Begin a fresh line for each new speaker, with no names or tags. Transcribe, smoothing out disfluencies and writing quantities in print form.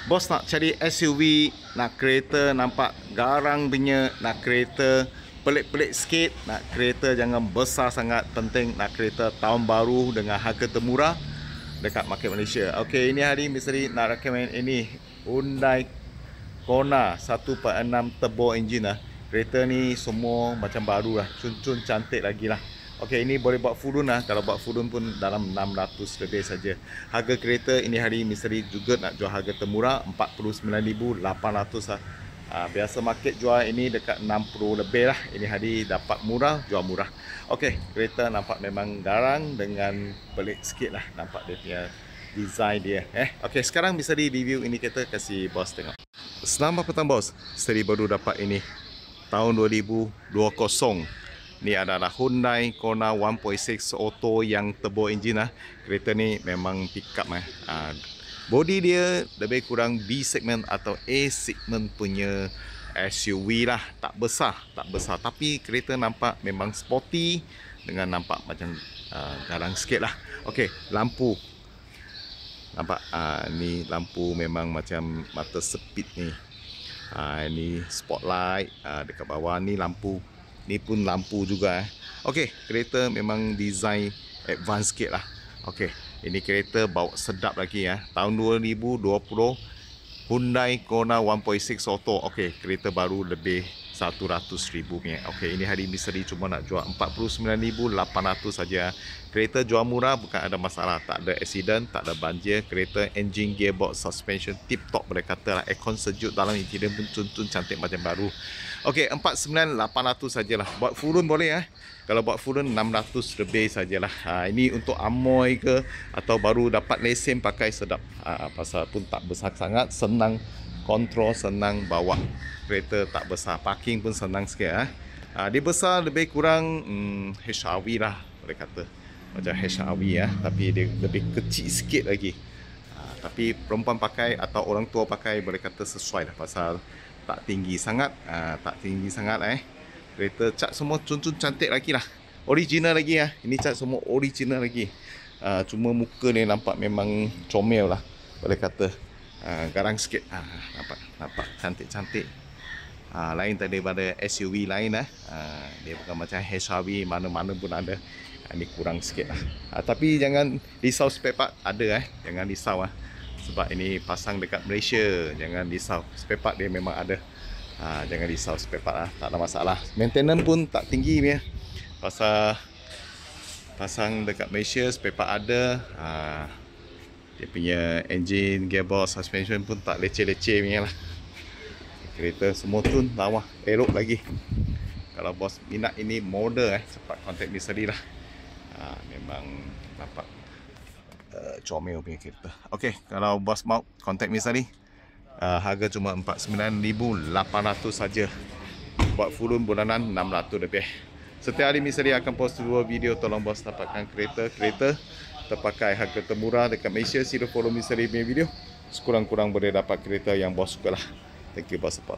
Bos nak cari SUV, nak kereta nampak garang punya, nak kereta pelik-pelik sikit, nak kereta jangan besar sangat, penting nak kereta tahun baru dengan harga termurah dekat market Malaysia. Okey, ini hari misteri nak recommend ini Hyundai Kona 1.6 turbo engine lah. Kereta ni semua macam baru lah, cun-cun cantik lagi lah. Okey, ini boleh buat full run lah. Kalau buat full run pun dalam 600 lebih saja. Harga kereta ini hari misteri juga nak jual harga termurah 49,800 lah. Biasa market jual ini dekat 60 lebih lah. Ini hari dapat murah, jual murah. Okey, kereta nampak memang garang dengan pelik sikit lah. Nampak dia punya design dia. Okey, sekarang misteri review ini kereta, kasih bos tengok. Selamat petang bos. Misteri baru dapat ini tahun 2020. Ni adalah Hyundai Kona 1.6 auto yang turbo engine lah. Kereta ni memang pick up lah. Body dia lebih kurang B segment atau A segment punya SUV lah. Tak besar, tapi kereta nampak memang sporty dengan nampak macam garang sikit lah. Okey, lampu. Nampak ni lampu memang macam mata sepit ni. Ini spotlight dekat bawah ni lampu. Ni pun lampu juga. Okey, kereta memang design advance sikit lah. Okey, ini kereta bawa sedap lagi ya. Tahun 2020 Hyundai Kona 1.6 auto. Okey, kereta baru lebih 100,000 punya. Okey, ini hari misteri cuma nak jual 49,800 saja. Kereta jual murah bukan ada masalah, tak ada accident, tak ada banjir. Kereta engine, gearbox, suspension tip top boleh kata lah. Aircon sejuk, dalam interior pun cun-cun cantik macam baru. Okey, 49,800 sajalah. Buat full run boleh Kalau buat full run 600 lebih sajalah. Ini untuk amoy ke atau baru dapat lesen pakai sedap. Pasal pun tak besar sangat, senang kontrol, senang bawa. Kereta tak besar, parking pun senang sikit. Dia besar lebih kurang HRV lah boleh kata. Macam HRV tapi dia lebih kecil sikit lagi. Tapi perempuan pakai atau orang tua pakai boleh kata sesuai lah, pasal tak tinggi sangat. Kereta cat semua cun-cun cantik lagi lah. Original lagi Ini cat semua original lagi. Cuma muka ni nampak memang comel lah boleh kata. Garang sikit. Nampak cantik-cantik. Lain daripada SUV lain dia bukan macam HRV mana-mana pun ada. Ini kurang sikit lah. Tapi jangan risau, spare part ada Jangan risau sebab ini pasang dekat Malaysia. Jangan risau, spare part dia memang ada. Jangan risau, spare part tak ada masalah. Maintenance pun tak tinggi punya. Pasal pasang dekat Malaysia, spare part ada. Dia punya engine, gearbox, suspension pun tak leceh-leceh punya lah. Kereta semua tun lawa, elok lagi. Kalau bos minat ini model cepat contact misteri lah. Memang nampak comel punya kereta. Okey, kalau bos mau contact misteri, harga cuma 49,800 saja. Buat full run bulanan 600 lebih. Setiap hari misteri akan post 2 video. Tolong bos dapatkan kereta terpakai harga termurah dekat Malaysia. Sila follow misteri punya video. Sekurang-kurang boleh dapat kereta yang bos suka lah. Thank you bos support.